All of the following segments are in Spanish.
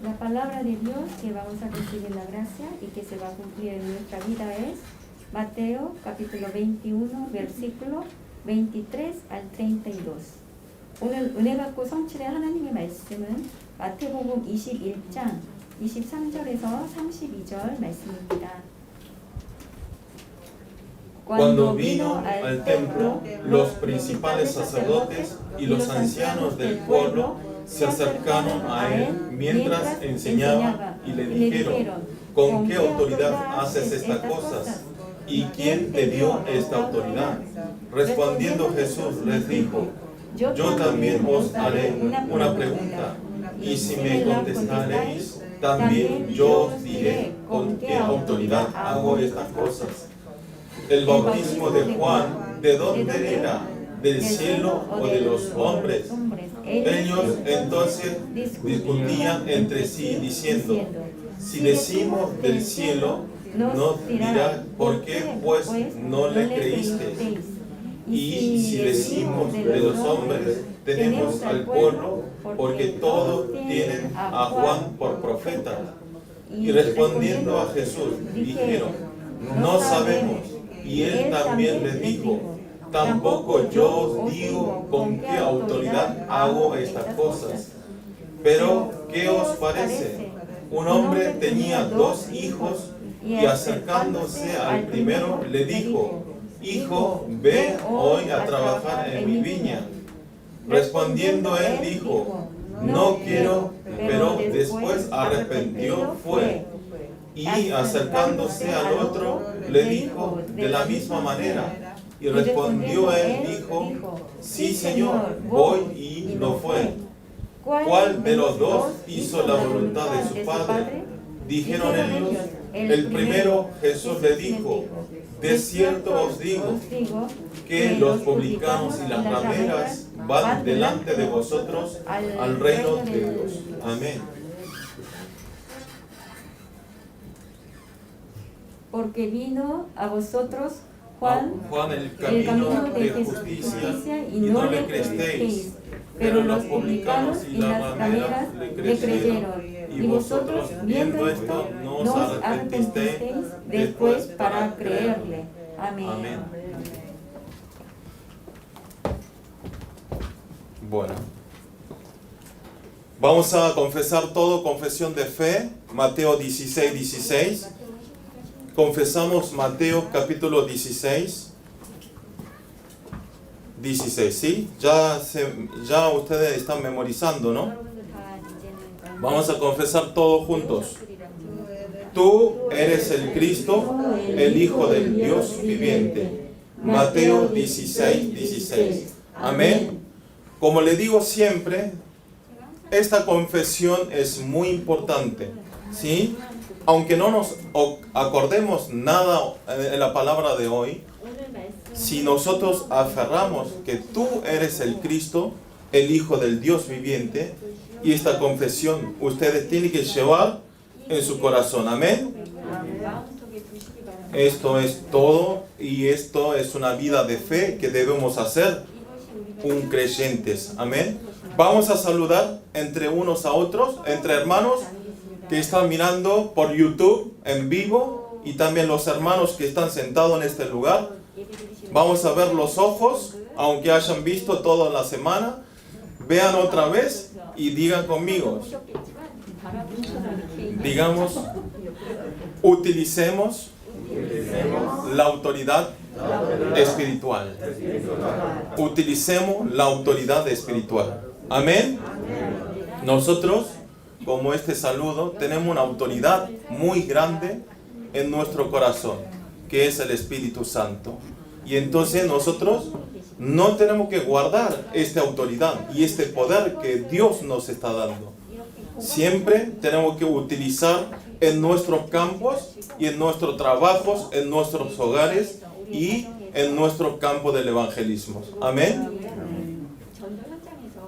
La palabra de Dios que vamos a recibir la gracia y que se va a cumplir en nuestra vida es Mateo capítulo 21 versículo 23 al 32. 오늘 은혜 받고 성취된 하나님의 말씀은 마태복음 21장 23절에서 32절 말씀입니다. Cuando vino al templo, los principales sacerdotes y los ancianos del pueblo se acercaron a él mientras enseñaba y le dijeron: ¿con qué autoridad haces estas cosas? ¿Y quién te dio esta autoridad? Respondiendo Jesús les dijo: yo también os haré una pregunta, y si me contestaréis, también yo os diré con qué autoridad hago estas cosas. El bautismo de Juan, ¿de dónde era? ¿Del cielo o de los hombres? Ellos entonces discutían entre sí diciendo: si decimos del cielo, nos dirá ¿por qué pues no le creísteis? Y si decimos de los hombres, tenemos al pueblo, porque todos tienen a Juan por profeta. Y respondiendo a Jesús, dijeron: no sabemos. Y él también les dijo: tampoco yo os digo con qué autoridad hago estas cosas. Pero, ¿qué os parece? Un hombre tenía 2 hijos, y acercándose al primero le dijo: hijo, ve hoy a trabajar en mi viña. Respondiendo él dijo: no quiero, pero después arrepentió fue. Y acercándose al otro le dijo de la misma manera. Y respondió él dijo: sí, Señor, voy, y no fue. ¿Cuál de los 2 hizo la voluntad de su padre? Dijeron ellos: el primero. Jesús le dijo: de cierto os digo que los publicanos y las rameras van delante de vosotros al reino de Dios. Amén. Porque vino a vosotros Juan el camino de justicia, y no le creísteis, pero los publicanos y las rameras le creyeron. Y vosotros, viendo esto, no os arrepentisteis después para creerle. Amén. Amén. Bueno, vamos a confesar todo, confesión de fe, Mateo 16, 16. Confesamos Mateo capítulo 16, 16, ¿sí? Ya ustedes están memorizando, ¿no? Vamos a confesar todos juntos. Tú eres el Cristo, el Hijo del Dios viviente. Mateo 16, 16. Amén. Como le digo siempre, esta confesión es muy importante, ¿sí? Aunque no nos acordemos nada en la palabra de hoy, si nosotros aferramos que tú eres el Cristo, el Hijo del Dios viviente, y esta confesión ustedes tienen que llevar en su corazón. Amén. Esto es todo, y esto es una vida de fe que debemos hacer un creyentes. Amén. Vamos a saludar entre unos a otros, entre hermanos que están mirando por YouTube en vivo, y también los hermanos que están sentados en este lugar. Vamos a ver los ojos, aunque hayan visto toda la semana. Vean otra vez y digan conmigo. Digamos, utilicemos la autoridad espiritual. Utilicemos la autoridad espiritual. Amén. Nosotros, como este saludo, tenemos una autoridad muy grande en nuestro corazón, que es el Espíritu Santo. Y entonces nosotros no tenemos que guardar esta autoridad y este poder que Dios nos está dando. Siempre tenemos que utilizar en nuestros campos y en nuestros trabajos, en nuestros hogares y en nuestro campo del evangelismo. Amén.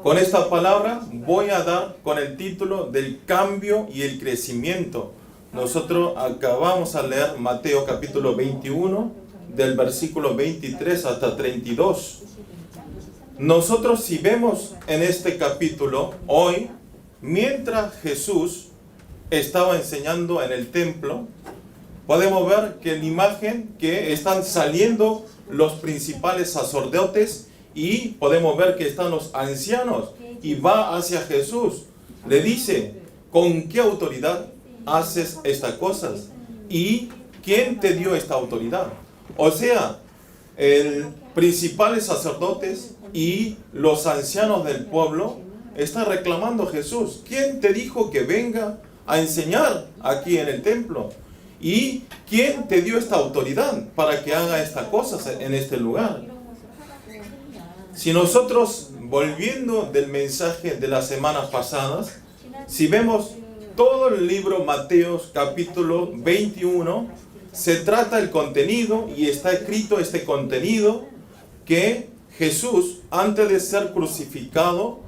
Con esta palabra voy a dar con el título del cambio y el crecimiento. Nosotros acabamos a leer Mateo capítulo 21, del versículo 23 hasta 32. Nosotros, si vemos en este capítulo hoy, mientras Jesús estaba enseñando en el templo, podemos ver que en la imagen que están saliendo los principales sacerdotes y podemos ver que están los ancianos y va hacia Jesús. Le dice, ¿con qué autoridad haces estas cosas? ¿Y quién te dio esta autoridad? O sea, el principales sacerdotes y los ancianos del pueblo están reclamando a Jesús. ¿Quién te dijo que venga a enseñar aquí en el templo? ¿Y quién te dio esta autoridad para que haga estas cosas en este lugar? Si nosotros, volviendo del mensaje de las semanas pasadas, si vemos todo el libro Mateo capítulo 21, se trata el contenido y está escrito este contenido que Jesús, antes de ser crucificado,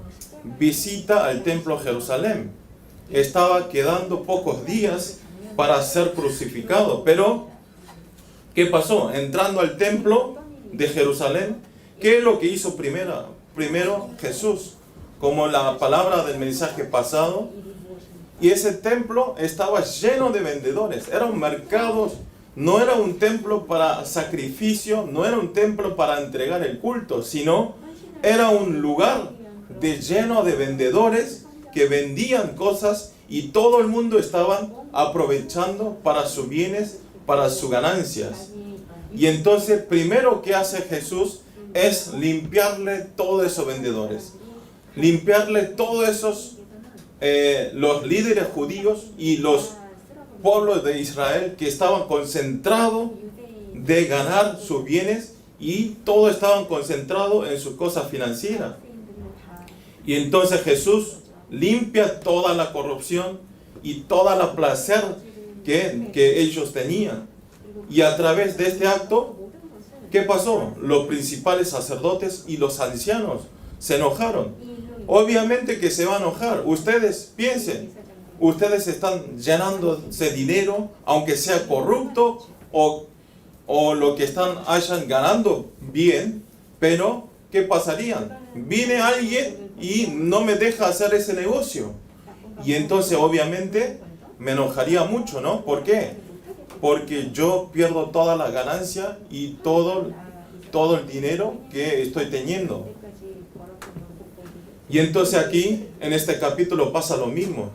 visita al templo de Jerusalén. Estaba quedando pocos días para ser crucificado, pero ¿qué pasó? Entrando al templo de Jerusalén, ¿qué es lo que hizo primero Jesús? Como la palabra del mensaje pasado, y ese templo estaba lleno de vendedores, eran mercados, no era un templo para sacrificio, no era un templo para entregar el culto, sino era un lugar lleno de vendedores que vendían cosas y todo el mundo estaba aprovechando para sus bienes, para sus ganancias. Y entonces, primero que hace Jesús es limpiarle todos esos vendedores, limpiarle todos esos, los líderes judíos y los pueblos de Israel que estaban concentrados de ganar sus bienes y todos estaban concentrados en sus cosas financieras. Y entonces Jesús limpia toda la corrupción y toda la placer que ellos tenían. Y a través de este acto, ¿qué pasó? Los principales sacerdotes y los ancianos se enojaron. Obviamente que se va a enojar. Ustedes piensen, ustedes están llenándose dinero, aunque sea corrupto o lo que hayan ganando bien, pero ¿qué pasaría? Viene alguien y no me deja hacer ese negocio. Y entonces obviamente me enojaría mucho, ¿no? ¿Por qué? Porque yo pierdo toda la ganancia y todo el dinero que estoy teniendo. Y entonces aquí, en este capítulo pasa lo mismo.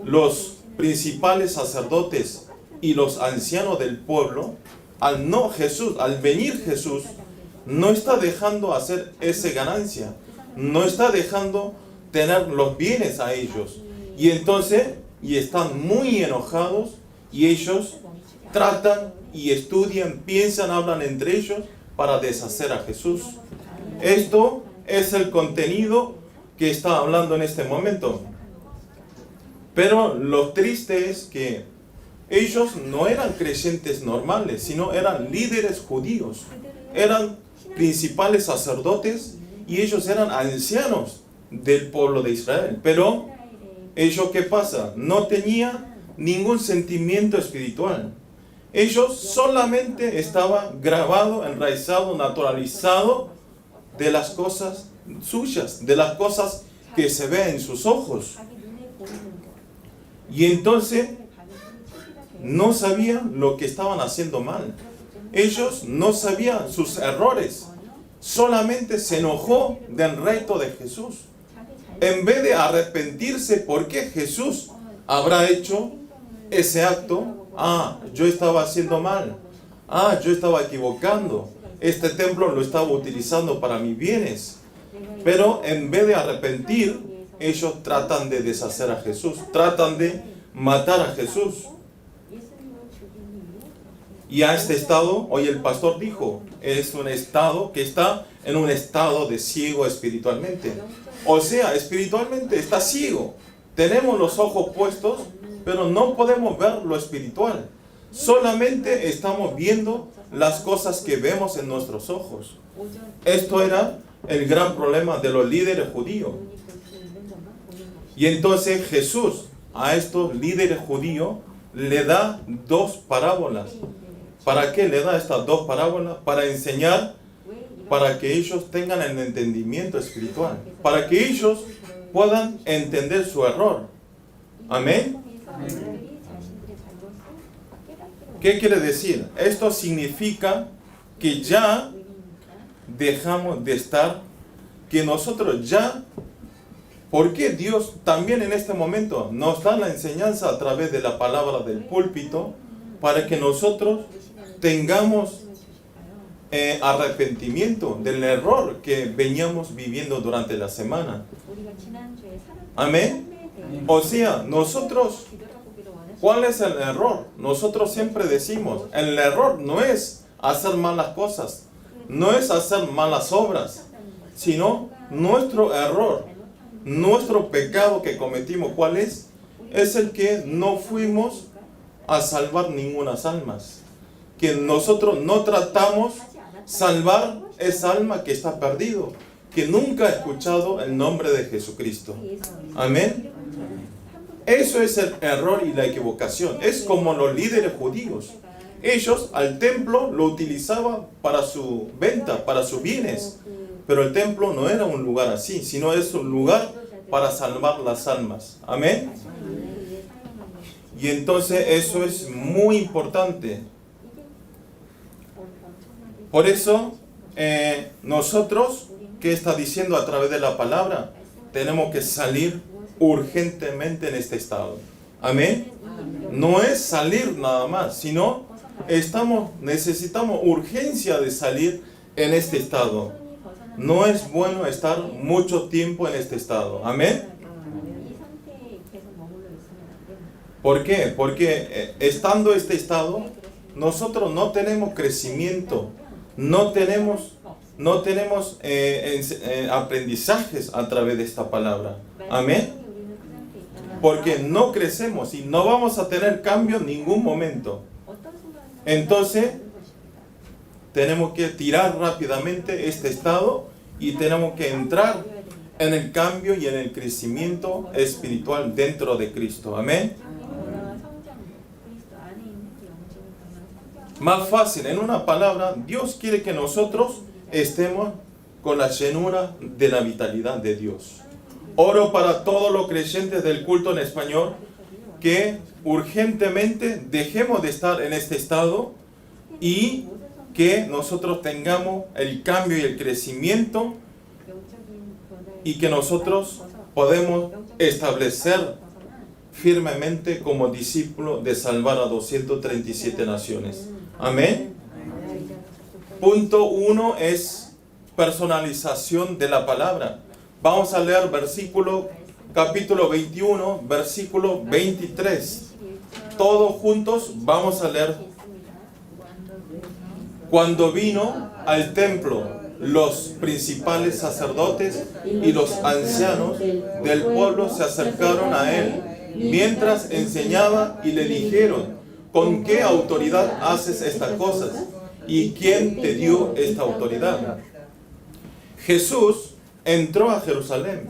Los principales sacerdotes y los ancianos del pueblo, al venir Jesús, no está dejando hacer esa ganancia, no está dejando tener los bienes a ellos. Y entonces, están muy enojados y ellos tratan y estudian, piensan, hablan entre ellos para deshacer a Jesús. Esto es el contenido que está hablando en este momento. Pero lo triste es que ellos no eran creyentes normales, sino eran líderes judíos, eran principales sacerdotes y ellos eran ancianos del pueblo de Israel. Pero ellos, ¿qué pasa? No tenían ningún sentimiento espiritual. Ellos solamente estaban grabados, enraizados, naturalizados de las cosas suyas, de las cosas que se ven en sus ojos. Y entonces no sabían lo que estaban haciendo mal. Ellos no sabían sus errores. Solamente se enojó del reto de Jesús. En vez de arrepentirse, ¿por qué Jesús habrá hecho ese acto? Yo estaba haciendo mal. Yo estaba equivocando. Este templo lo estaba utilizando para mis bienes. Pero en vez de arrepentir, ellos tratan de deshacer a Jesús. Tratan de matar a Jesús. Y a este estado, hoy el pastor dijo, es un estado que está en un estado de ciego espiritualmente. O sea, espiritualmente está ciego. Tenemos los ojos puestos, pero no podemos ver lo espiritual. Solamente estamos viendo las cosas que vemos en nuestros ojos. Esto era el gran problema de los líderes judíos. Y entonces Jesús a estos líderes judíos le da dos parábolas. ¿Para qué le da estas dos parábolas? Para enseñar, para que ellos tengan el entendimiento espiritual, para que ellos puedan entender su error. Amén. ¿Qué quiere decir? Esto significa que ya dejamos de estar, que nosotros ya, porque Dios también en este momento nos da la enseñanza a través de la palabra del púlpito para que nosotros tengamos arrepentimiento del error que veníamos viviendo durante la semana. Amén. O sea, nosotros, ¿cuál es el error? Nosotros siempre decimos, el error no es hacer malas cosas, no es hacer malas obras, sino nuestro error, nuestro pecado que cometimos. ¿Cuál es? Es el que no fuimos a salvar ningunas almas, que nosotros no tratamos salvar esa alma que está perdido, que nunca ha escuchado el nombre de Jesucristo. Amén. Eso es el error y la equivocación. Es como los líderes judíos. Ellos al templo lo utilizaban para su venta, para sus bienes. Pero el templo no era un lugar así, sino es un lugar para salvar las almas. Amén. Y entonces eso es muy importante. Por eso nosotros, ¿qué está diciendo a través de la palabra? Tenemos que salir urgentemente en este estado. Amén. No es salir nada más, sino necesitamos urgencia de salir en este estado. No es bueno estar mucho tiempo en este estado. Amén. ¿Por qué? Porque estando en este estado, nosotros no tenemos crecimiento, no tenemos aprendizajes a través de esta palabra. Amén. Porque no crecemos y no vamos a tener cambio en ningún momento. Entonces, tenemos que tirar rápidamente este estado y tenemos que entrar en el cambio y en el crecimiento espiritual dentro de Cristo. Amén. Más fácil, en una palabra, Dios quiere que nosotros estemos con la llenura de la vitalidad de Dios. Oro para todos los creyentes del culto en español que urgentemente dejemos de estar en este estado y que nosotros tengamos el cambio y el crecimiento y que nosotros podemos establecer firmemente como discípulos de salvar a 237 naciones. Amén. Punto 1 es personalización de la palabra. Vamos a leer capítulo 21, versículo 23. Todos juntos vamos a leer. Cuando vino al templo los principales sacerdotes y los ancianos del pueblo se acercaron a él mientras enseñaba y le dijeron: ¿con qué autoridad haces estas cosas? ¿Y quién te dio esta autoridad? Jesús entró a Jerusalén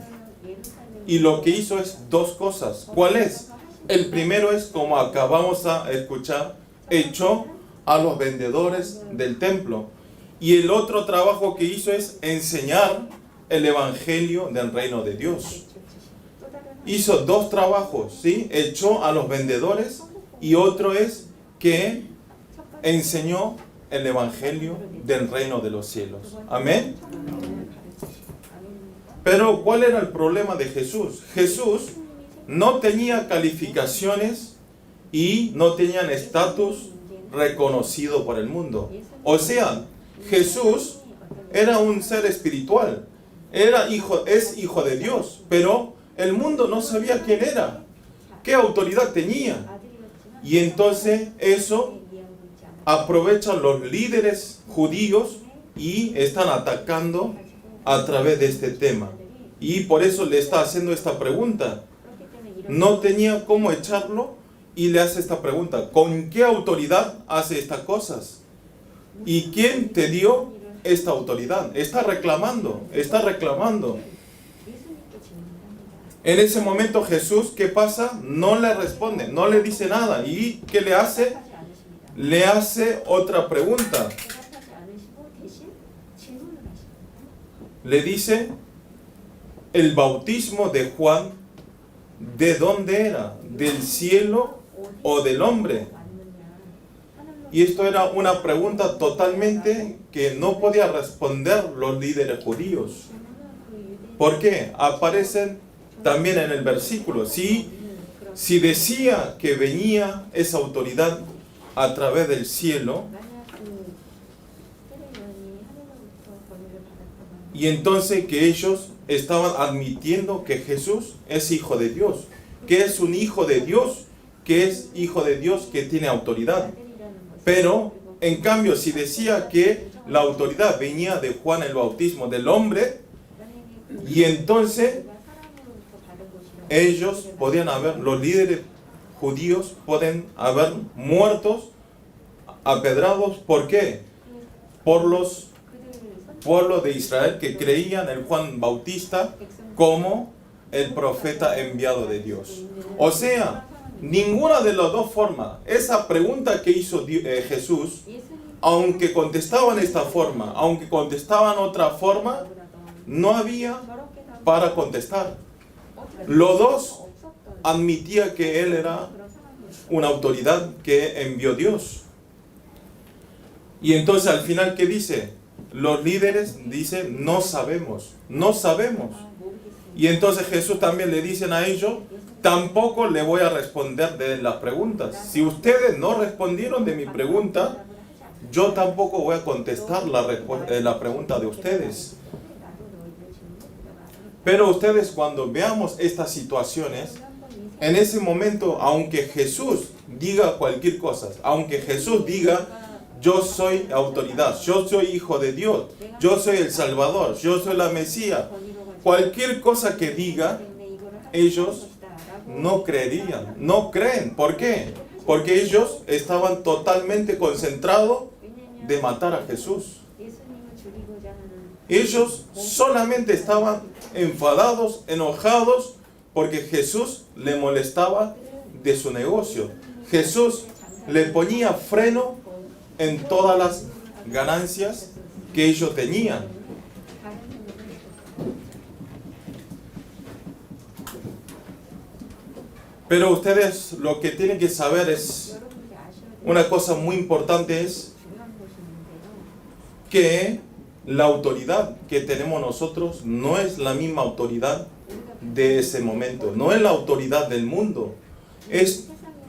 y lo que hizo es dos cosas. ¿Cuál es? El primero es, como acabamos a escuchar, echó a los vendedores del templo. Y el otro trabajo que hizo es enseñar el evangelio del reino de Dios. Hizo dos trabajos, ¿sí? Echó a los vendedores y otro es que enseñó el evangelio del reino de los cielos. Amén. Pero ¿cuál era el problema de Jesús? Jesús no tenía calificaciones y no tenía estatus reconocido por el mundo. O sea, Jesús era un ser espiritual, es hijo de Dios, pero el mundo no sabía quién era, qué autoridad tenía. Y entonces eso aprovechan los líderes judíos y están atacando a través de este tema. Y por eso le está haciendo esta pregunta. No tenía cómo echarlo y le hace esta pregunta: ¿con qué autoridad hace estas cosas? ¿Y quién te dio esta autoridad? Está reclamando. En ese momento Jesús, ¿qué pasa? No le responde, no le dice nada. ¿Y qué le hace? Le hace otra pregunta. Le dice: el bautismo de Juan ¿de dónde era? ¿Del cielo o del hombre? Y esto era una pregunta totalmente que no podía responder los líderes judíos. ¿Por qué? Aparecen también en el versículo. Si decía que venía esa autoridad a través del cielo, y entonces que ellos estaban admitiendo que Jesús es hijo de Dios, que es un hijo de Dios, que es hijo de Dios que tiene autoridad. Pero, en cambio, si decía que la autoridad venía de Juan el Bautismo, del hombre, y entonces ellos podían haber, los líderes judíos pueden haber muertos, apedrados. ¿Por qué? Por los pueblos de Israel que creían en Juan Bautista como el profeta enviado de Dios. O sea, ninguna de las dos formas. Esa pregunta que hizo Jesús, aunque contestaban esta forma, aunque contestaban otra forma, no había para contestar. Los dos admitían que él era una autoridad que envió Dios. Y entonces al final, ¿qué dice? Los líderes dicen, no sabemos. Y entonces Jesús también le dicen a ellos, tampoco le voy a responder de las preguntas. Si ustedes no respondieron de mi pregunta, yo tampoco voy a contestar la pregunta de ustedes. Pero ustedes, cuando veamos estas situaciones, en ese momento, aunque Jesús diga cualquier cosa, aunque Jesús diga, yo soy autoridad, yo soy hijo de Dios, yo soy el Salvador, yo soy la Mesías, cualquier cosa que diga, ellos no creerían, no creen. ¿Por qué? Porque ellos estaban totalmente concentrados de matar a Jesús. Ellos solamente estaban enfadados, enojados, porque Jesús le molestaba de su negocio. Jesús le ponía freno en todas las ganancias que ellos tenían. Pero ustedes lo que tienen que saber es, una cosa muy importante es que la autoridad que tenemos nosotros no es la misma autoridad de ese momento, no es la autoridad del mundo.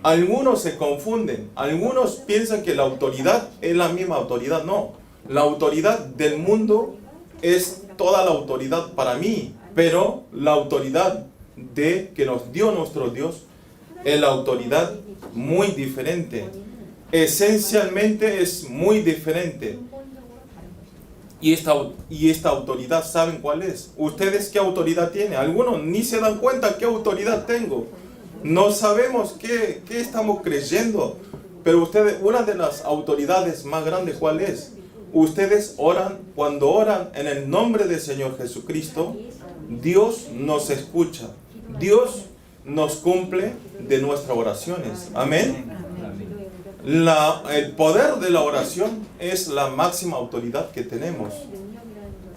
Algunos se confunden, algunos piensan que la autoridad es la misma autoridad. No, la autoridad del mundo es toda la autoridad para mí, pero la autoridad que nos dio nuestro Dios es la autoridad muy diferente. Esencialmente es muy diferente. Y esta autoridad, ¿saben cuál es? ¿Ustedes qué autoridad tienen? Algunos ni se dan cuenta qué autoridad tengo. No sabemos qué estamos creyendo. Pero ustedes, una de las autoridades más grandes, ¿cuál es? Ustedes oran, cuando oran en el nombre del Señor Jesucristo, Dios nos escucha. Dios nos cumple de nuestras oraciones. Amén. El poder de la oración es la máxima autoridad que tenemos.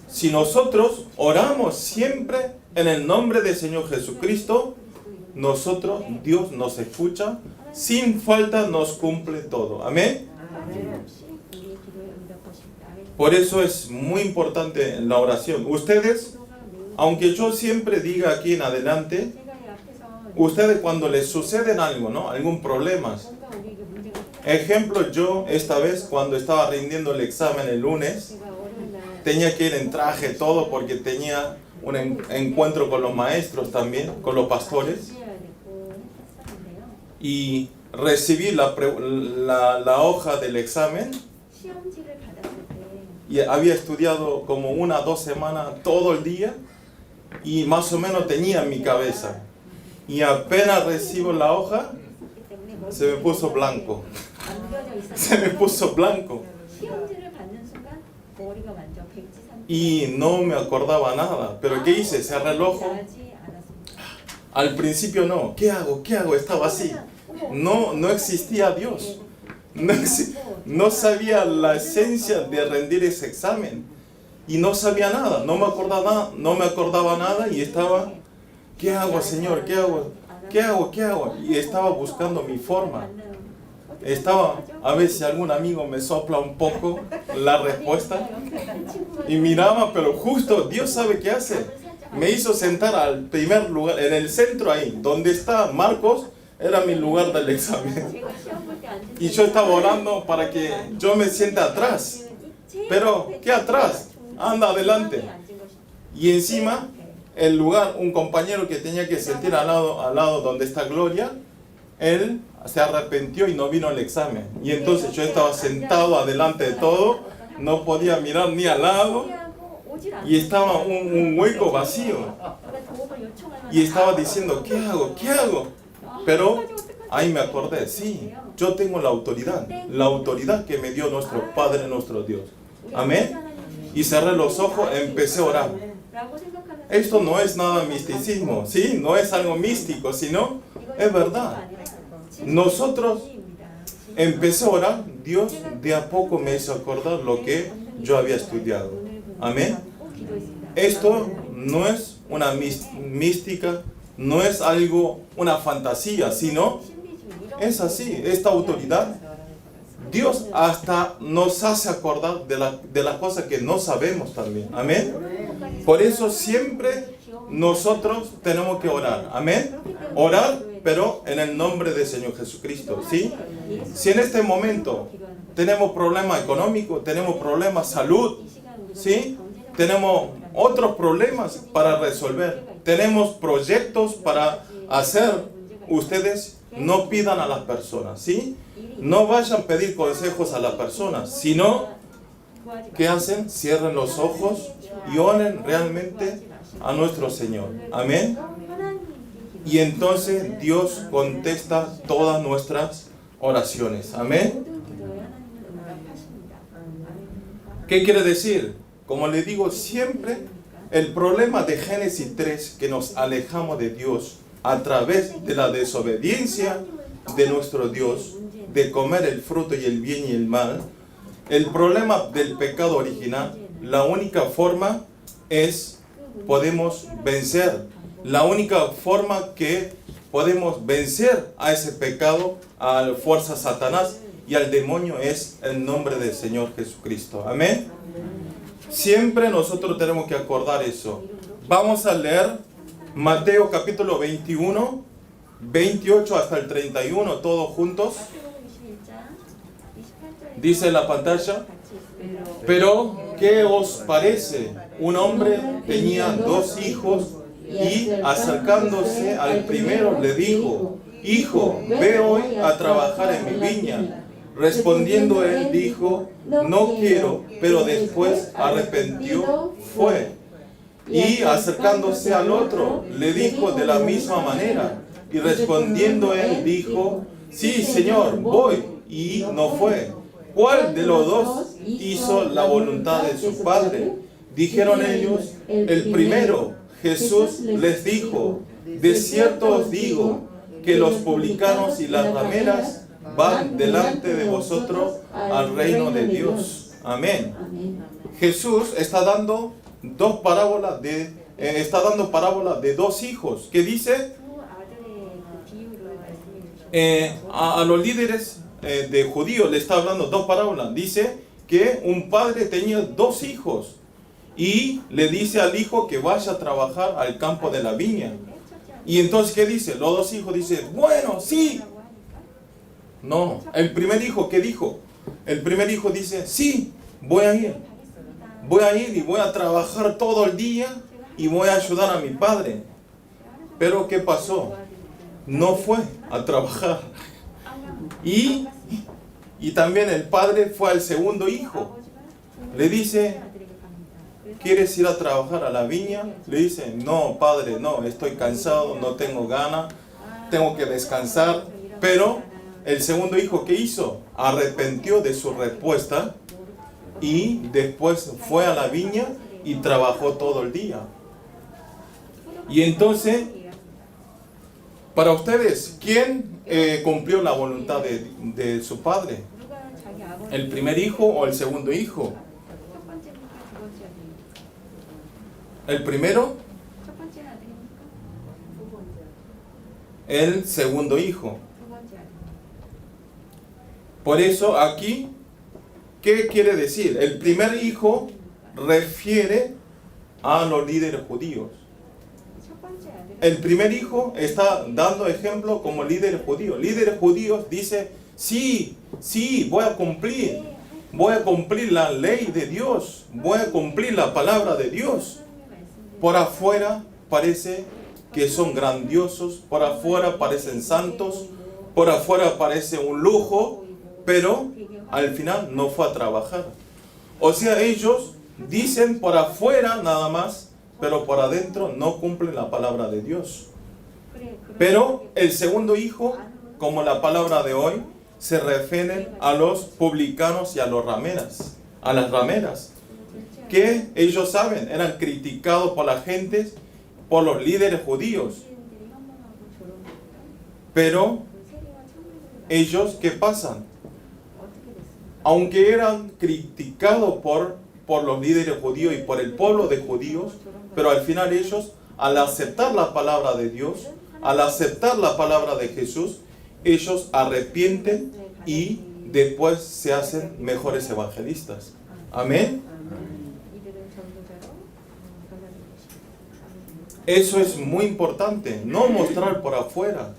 Si nosotros oramos siempre en el nombre del Señor Jesucristo, Dios nos escucha, sin falta nos cumple todo. Amén. Por eso es muy importante la oración. Ustedes, aunque yo siempre diga aquí en adelante, ustedes cuando les suceden algo, ¿no? Algún problema. Ejemplo, yo esta vez cuando estaba rindiendo el examen el lunes, tenía que ir en traje todo porque tenía un encuentro con los maestros también, con los pastores. Y recibí la hoja del examen y había estudiado como 1 o 2 semanas todo el día y más o menos tenía en mi cabeza. Y apenas recibo la hoja, se me puso blanco. Se me puso blanco. Y no me acordaba nada. Pero ¿qué hice? Cerré el ojo. Al principio no. ¿Qué hago? Estaba así. No existía Dios. No sabía la esencia de rendir ese examen. Y no sabía nada. No me acordaba nada y estaba... ¿Qué hago, Señor? ¿Qué hago? ¿qué hago? ¿Qué hago? Y estaba buscando mi forma. Estaba, a ver si algún amigo me sopla un poco la respuesta. Y miraba, pero justo Dios sabe qué hace. Me hizo sentar al primer lugar, en el centro ahí, donde está Marcos, era mi lugar del examen. Y yo estaba orando para que yo me sienta atrás. Pero, ¿qué atrás? Anda adelante. Y encima, el lugar, un compañero que tenía que sentir al lado donde está Gloria, él se arrepintió y no vino al examen. Y entonces yo estaba sentado adelante de todo, no podía mirar ni al lado, y estaba un hueco vacío. Y estaba diciendo, ¿qué hago? ¿Qué hago? Pero ahí me acordé, sí, yo tengo la autoridad que me dio nuestro Padre, nuestro Dios. Amén. Y cerré los ojos, empecé a orar. Esto no es nada misticismo, ¿sí? No es algo místico, sino es verdad. Nosotros empecé a orar, Dios de a poco me hizo acordar lo que yo había estudiado. Amén. Esto no es una mística, no es algo, una fantasía, sino es así, esta autoridad. Dios hasta nos hace acordar de las cosas que no sabemos también. Amén. Por eso siempre nosotros tenemos que orar. Amén. Orar, pero en el nombre del Señor Jesucristo. ¿Sí? Si en este momento tenemos problemas económicos, tenemos problemas de salud, ¿sí? Tenemos otros problemas para resolver, tenemos proyectos para hacer, ustedes no pidan a las personas, ¿sí? No vayan a pedir consejos a las personas, sino, ¿qué hacen? Cierren los ojos y oren realmente a nuestro Señor. Amén. Y entonces Dios contesta todas nuestras oraciones. Amén. ¿Qué quiere decir? Como le digo siempre, el problema de Génesis 3, que nos alejamos de Dios a través de la desobediencia de nuestro Dios, de comer el fruto y el bien y el mal, el problema del pecado original, la única forma es, podemos vencer, la única forma que podemos vencer a ese pecado, a la fuerza Satanás y al demonio es el nombre del Señor Jesucristo. Amén. Siempre nosotros tenemos que acordar eso. Vamos a leer Mateo capítulo 21, 28 hasta el 31, todos juntos. Dice en la pantalla, pero ¿qué os parece? Un hombre tenía 2 hijos y acercándose al primero le dijo, hijo, ve hoy a trabajar en mi viña. Respondiendo él dijo, no quiero, pero después arrepentió fue. Y acercándose al otro le dijo de la misma manera. Y respondiendo él dijo, sí, Señor, voy. Y no fue. ¿Cuál de los dos hizo la voluntad de su padre? Dijeron ellos, el primero. Jesús les dijo, de cierto os digo, que los publicanos y las rameras van delante de vosotros al reino de Dios. Amén. Jesús está dando parábolas de 2 hijos. ¿Qué dice? A los líderes de judíos le está hablando 2 parábolas. Dice que un padre tenía 2 hijos y le dice al hijo que vaya a trabajar al campo de la viña. Y entonces, ¿qué dice? Los 2 hijos dicen, bueno, sí. No, el primer hijo, ¿qué dijo? El primer hijo dice, sí, voy a ir y voy a trabajar todo el día y voy a ayudar a mi padre. Pero ¿qué pasó? No fue a trabajar. Y también el padre fue al segundo hijo. Le dice, ¿quieres ir a trabajar a la viña? Le dice, no, padre, no, estoy cansado, no tengo ganas, tengo que descansar. Pero el segundo hijo, ¿qué hizo? Arrepintió de su respuesta y después fue a la viña y trabajó todo el día. Y entonces, para ustedes, ¿quién cumplió la voluntad de su padre? ¿El primer hijo o el segundo hijo? ¿El primero? el segundo hijo. 두 번째 아들. Por eso aquí, ¿qué quiere decir? El primer hijo refiere a los líderes judíos. 첫 번째 아들은 El primer hijo está dando ejemplo como líder judío. Líderes judíos dice, sí, voy a cumplir la ley de Dios, voy a cumplir la palabra de Dios. Por afuera parece que son grandiosos, por afuera parecen santos, por afuera parece un lujo, pero al final no fue a trabajar. O sea, ellos dicen por afuera nada más, pero por adentro no cumplen la palabra de Dios. Pero el segundo hijo, como la palabra de hoy, se refiere a los publicanos y a los rameras, a las rameras, que ellos saben, eran criticados por la gente, por los líderes judíos. Pero ellos, ¿qué pasan? Aunque eran criticados por los líderes judíos y por el pueblo de judíos, pero al final ellos, al aceptar la palabra de Dios, al aceptar la palabra de Jesús, ellos arrepienten y después se hacen mejores evangelistas. Amén. Eso es muy importante, no mostrar por afuera.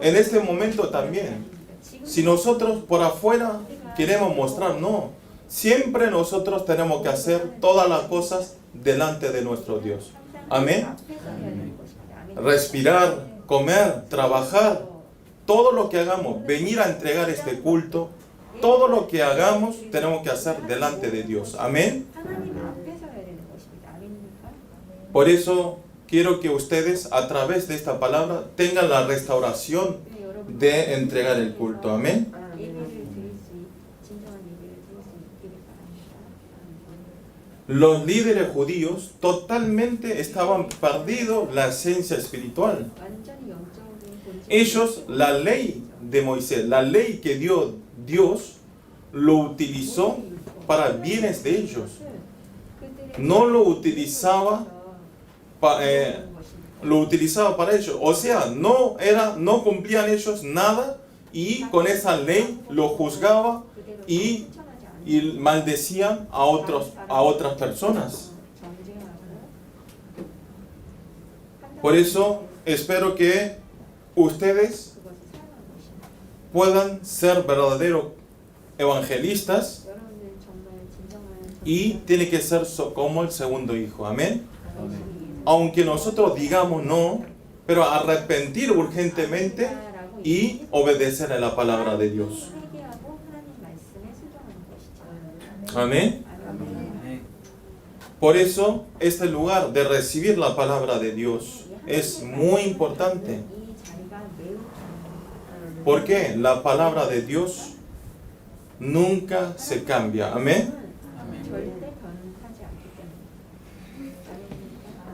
En este momento también, si nosotros por afuera queremos mostrar, no. Siempre nosotros tenemos que hacer todas las cosas delante de nuestro Dios. Amén. Respirar, comer, trabajar, todo lo que hagamos, venir a entregar este culto, todo lo que hagamos tenemos que hacer delante de Dios. Amén. Por eso quiero que ustedes a través de esta palabra tengan la restauración de entregar el culto. Amén. Los líderes judíos totalmente estaban perdidos la esencia espiritual. Ellos, la ley de Moisés, la ley que dio Dios, lo utilizó para bienes de ellos. No lo utilizaba para ellos. O sea, no cumplían ellos nada y con esa ley lo juzgaba y maldecían a otras personas. Por eso espero que ustedes puedan ser verdaderos evangelistas y tiene que ser como el segundo hijo. Amén. Aunque nosotros digamos no, pero arrepentir urgentemente y obedecer a la palabra de Dios. Amén. Por eso este lugar de recibir la palabra de Dios es muy importante. Porque la palabra de Dios nunca se cambia. Amén.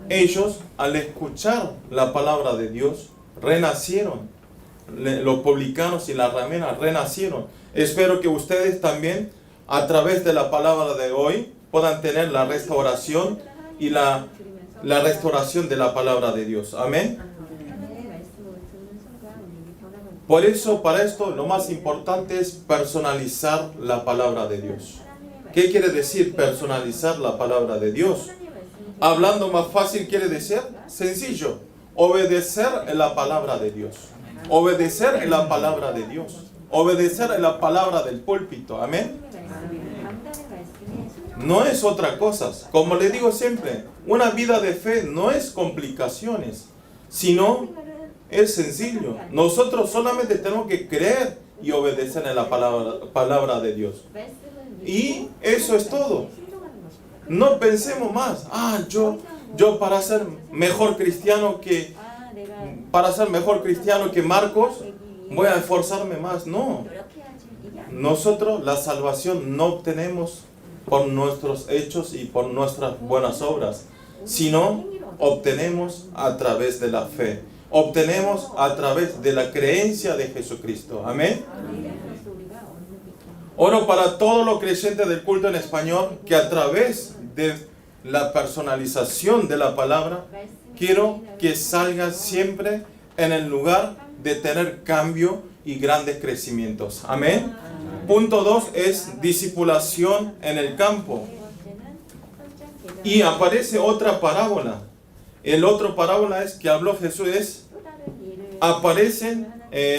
Ellos, al escuchar la palabra de Dios, renacieron. Los publicanos y las rameras renacieron. Espero que ustedes también, a través de la palabra de hoy, puedan tener la restauración y la restauración de la palabra de Dios. Amén. Por eso, para esto, lo más importante es personalizar la palabra de Dios. ¿Qué quiere decir personalizar la palabra de Dios? Hablando más fácil, quiere decir sencillo. Obedecer la palabra de Dios. Obedecer la palabra de Dios. Obedecer la palabra del púlpito. Amén. No es otra cosa. Como le digo siempre, una vida de fe no es complicaciones, sino es sencillo. Nosotros solamente tenemos que creer y obedecer en la palabra de Dios. Y eso es todo. No pensemos más. Yo para ser mejor cristiano que Marcos voy a esforzarme más. No. Nosotros la salvación no obtenemos por nuestros hechos y por nuestras buenas obras, sino obtenemos a través de la fe. Obtenemos a través de la creencia de Jesucristo. Amén. Oro para todos los creyentes del culto en español que a través de la personalización de la palabra, quiero que salga siempre en el lugar de tener cambio y grandes crecimientos. Amén. Punto 2 es discipulación en el campo. Y aparece otra parábola. El otro parábola es que habló Jesús, aparecen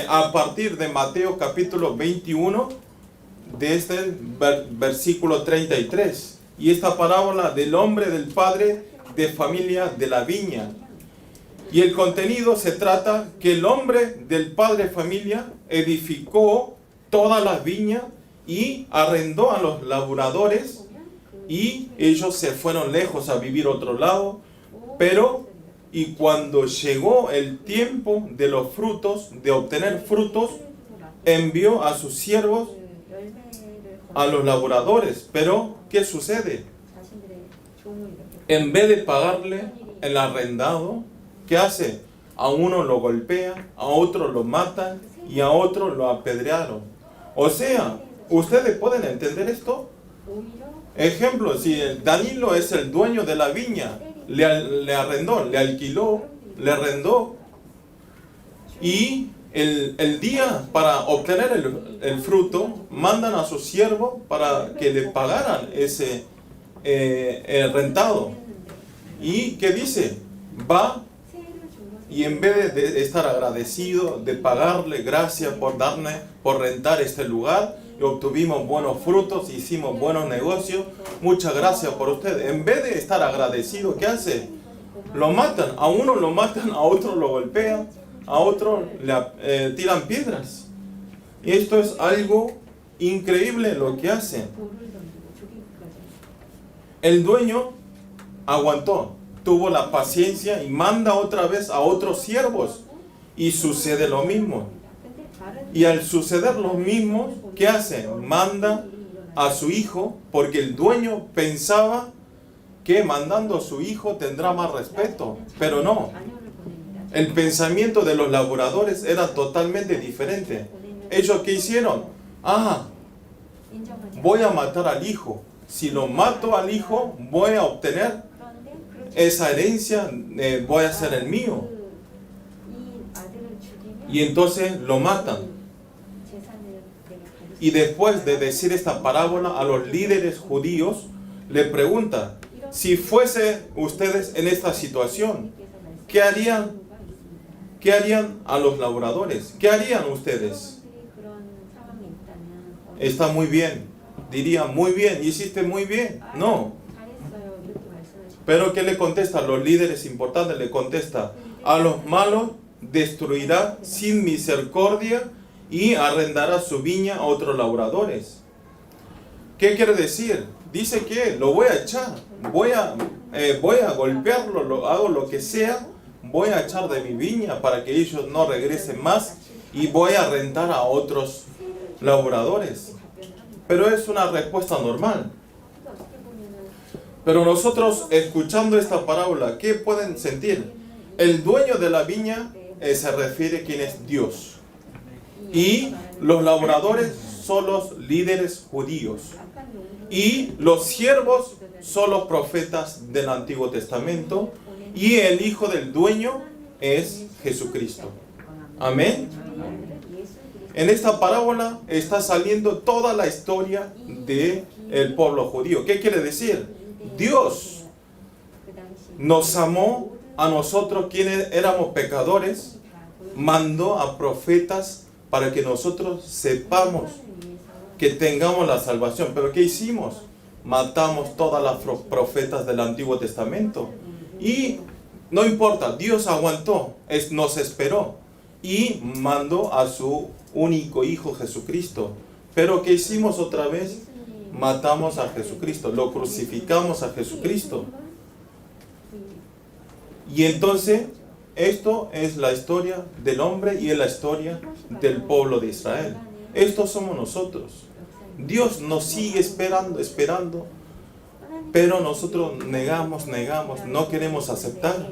a partir de Mateo capítulo 21, desde el versículo 33. Y esta parábola del hombre, del padre de familia de la viña. Y el contenido se trata que el hombre del padre de familia edificó todas las viñas y arrendó a los laboradores, y ellos se fueron lejos a vivir a otro lado. Y cuando llegó el tiempo de los frutos, de obtener frutos, envió a sus siervos a los laboradores. Pero, ¿qué sucede? En vez de pagarle el arrendado, ¿qué hace? A uno lo golpea, a otro lo matan y a otro lo apedrearon. O sea, ¿ustedes pueden entender esto? Ejemplo, si Danilo es el dueño de la viña, le arrendó, le alquiló, le arrendó, y el día para obtener el fruto, mandan a su siervo para que le pagaran ese rentado. ¿Y qué dice? Va, y en vez de estar agradecido, de pagarle gracias por rentar este lugar, y obtuvimos buenos frutos, hicimos buenos negocios, muchas gracias por usted. En vez de estar agradecido, ¿qué hace? Lo matan, a uno lo matan, a otro lo golpean, a otro le tiran piedras. Y esto es algo increíble lo que hacen. El dueño aguantó, tuvo la paciencia y manda otra vez a otros siervos, y sucede lo mismo. Y al suceder lo mismo, ¿qué hace? Manda a su hijo, porque el dueño pensaba que mandando a su hijo tendrá más respeto, pero no. El pensamiento de los laboradores era totalmente diferente. ¿Ellos qué hicieron? Voy a matar al hijo. Si lo mato al hijo, voy a obtener esa herencia, voy a ser el mío. Y entonces lo matan. Y después de decir esta parábola a los líderes judíos, le pregunta: si fuese ustedes en esta situación, ¿qué harían? ¿Qué harían a los laboradores? ¿Qué harían ustedes? Está muy bien. Dirían: muy bien, hiciste muy bien. No. Pero ¿qué le contesta? Los líderes importantes le contesta: a los malos destruirá sin misericordia y arrendará su viña a otros laboradores. ¿Qué quiere decir? Dice que lo voy a echar, voy a golpearlo, hago lo que sea, voy a echar de mi viña para que ellos no regresen más, y voy a rentar a otros laboradores. Pero es una respuesta normal. Pero nosotros, escuchando esta parábola, ¿qué pueden sentir? El dueño de la viña se refiere a quien es Dios. Y los laboradores son los líderes judíos. Y los siervos son los profetas del Antiguo Testamento. Y el hijo del dueño es Jesucristo. Amén. En esta parábola está saliendo toda la historia del pueblo judío. ¿Qué quiere decir? Dios nos amó a nosotros, quienes éramos pecadores, mandó a profetas para que nosotros sepamos que tengamos la salvación. ¿Pero qué hicimos? Matamos todas las profetas del Antiguo Testamento. Y no importa, Dios aguantó, nos esperó y mandó a su único Hijo Jesucristo. Pero ¿qué hicimos otra vez? Matamos a Jesucristo, lo crucificamos a Jesucristo. Y entonces, esto es la historia del hombre y es la historia del pueblo de Israel. Estos somos nosotros. Dios nos sigue esperando, pero nosotros negamos, no queremos aceptar.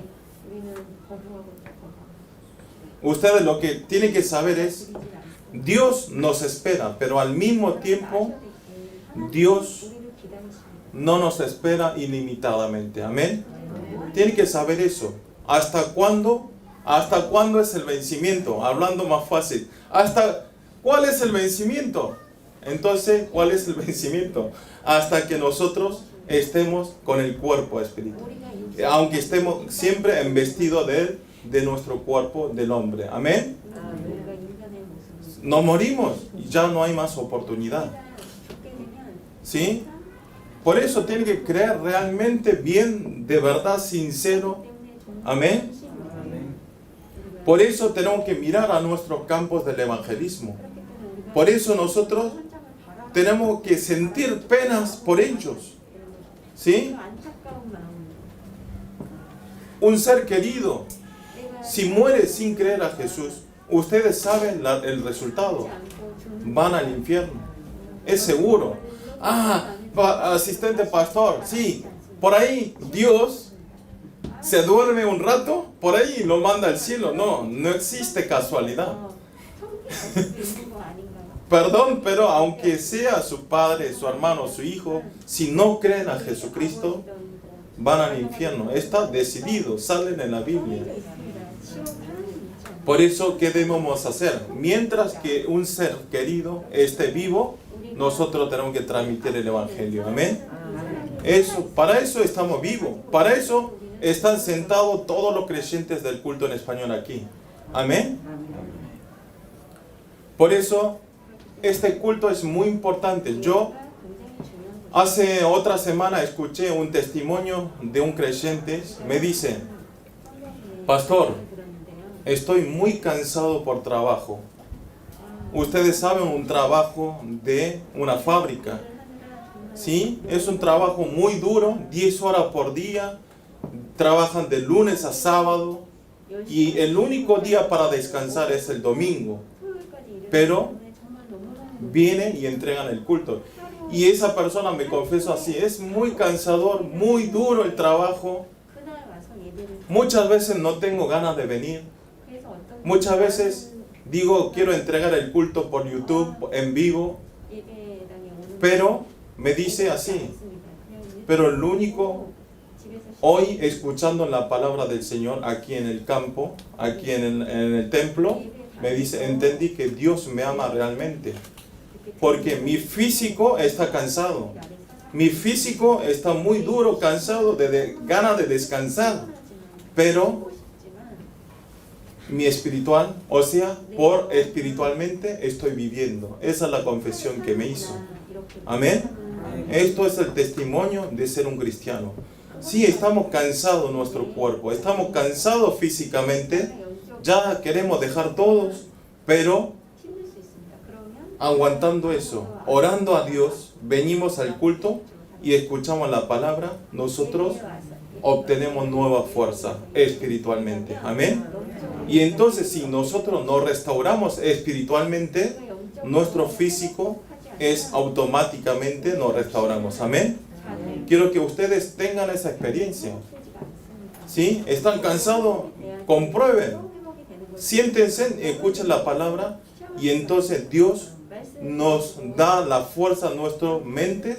Ustedes lo que tienen que saber es, Dios nos espera, pero al mismo tiempo, Dios no nos espera ilimitadamente. Amén. Tienen que saber eso. ¿Hasta cuándo? ¿Hasta cuándo es el vencimiento? Hablando más fácil. ¿Cuál es el vencimiento? Entonces, ¿cuál es el vencimiento? Hasta que nosotros estemos con el cuerpo espiritual. Aunque estemos siempre embestidos de nuestro cuerpo del hombre. Amén. Nos morimos y ya no hay más oportunidad. ¿Sí? Por eso tiene que creer realmente bien, de verdad, sincero. Amén. Por eso tenemos que mirar a nuestros campos del evangelismo. Por eso nosotros tenemos que sentir penas por ellos. ¿Sí? Un ser querido, si muere sin creer a Jesús, ustedes saben el resultado. Van al infierno. Es seguro. Asistente pastor, sí, por ahí Dios se duerme un rato, por ahí lo manda al cielo. No existe casualidad. Perdón, pero aunque sea su padre, su hermano, su hijo, si no creen a Jesucristo, van al infierno. Está decidido, salen en la Biblia. Por eso, ¿qué debemos hacer? Mientras que un ser querido esté vivo, nosotros tenemos que transmitir el Evangelio. Amén. Para eso estamos vivos. Para eso están sentados todos los creyentes del culto en español aquí. Amén. Por eso, este culto es muy importante. Yo hace otra semana escuché un testimonio de un creyente. Me dice: pastor, estoy muy cansado por trabajo. Ustedes saben, un trabajo de una fábrica. ¿Sí? Es un trabajo muy duro, 10 horas por día. Trabajan de lunes a sábado. Y el único día para descansar es el domingo. Pero vienen y entregan el culto. Y esa persona me confesó así: es muy cansador, muy duro el trabajo. Muchas veces no tengo ganas de venir. Muchas veces digo, quiero entregar el culto por YouTube, en vivo. Pero me dice así: pero el único, hoy escuchando la palabra del Señor aquí en el campo, aquí en el templo, me dice, entendí que Dios me ama realmente. Porque mi físico está cansado. Mi físico está muy duro, cansado, de ganas de descansar. Pero mi espiritual, o sea, por espiritualmente estoy viviendo. Esa es la confesión que me hizo. Amén. Esto es el testimonio de ser un cristiano. Sí, estamos cansados nuestro cuerpo, estamos cansados físicamente, ya queremos dejar todos, pero aguantando eso, orando a Dios, venimos al culto y escuchamos la palabra, nosotros obtenemos nueva fuerza espiritualmente. Amén. Y entonces, si nosotros nos restauramos espiritualmente, nuestro físico es automáticamente nos restauramos. Amén. Quiero que ustedes tengan esa experiencia. ¿Sí? ¿Están cansados? Comprueben. Siéntense, escuchen la palabra y entonces Dios nos da la fuerza a nuestra mente,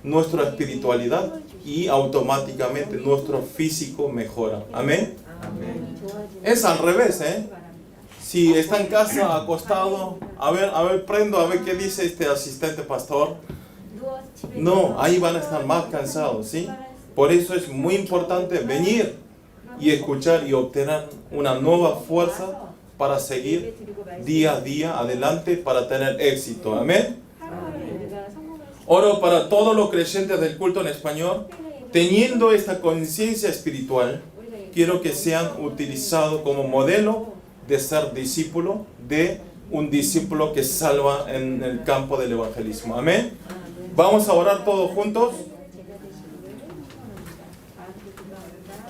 nuestra espiritualidad y automáticamente nuestro físico mejora. Amén. Es al revés, Si está en casa acostado, a ver, prendo, a ver qué dice este asistente pastor. No, ahí van a estar más cansados, ¿sí? Por eso es muy importante venir y escuchar y obtener una nueva fuerza para seguir día a día adelante para tener éxito. Amén. Oro para todos los creyentes del culto en español, teniendo esta conciencia espiritual, quiero que sean utilizados como modelo de ser discípulo, de un discípulo que salva en el campo del evangelismo. Amén. Vamos a orar todos juntos.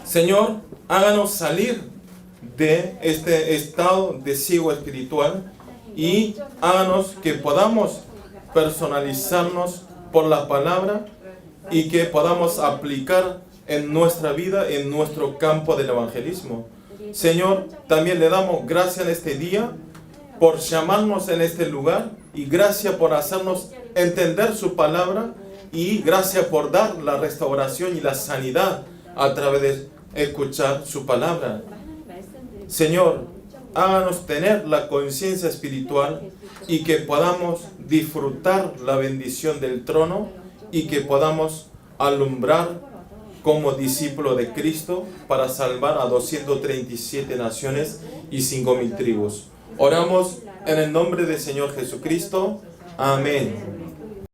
Señor, háganos salir de este estado de ciego espiritual y háganos que podamos personalizarnos por la palabra y que podamos aplicar en nuestra vida, en nuestro campo del evangelismo. Señor, también le damos gracias en este día por llamarnos en este lugar y gracias por hacernos entender su palabra y gracias por dar la restauración y la sanidad a través de escuchar su palabra. Señor, háganos tener la conciencia espiritual y que podamos disfrutar la bendición del trono y que podamos alumbrar como discípulo de Cristo para salvar a 237 naciones y 5,000 tribus. Oramos en el nombre del Señor Jesucristo. Amén.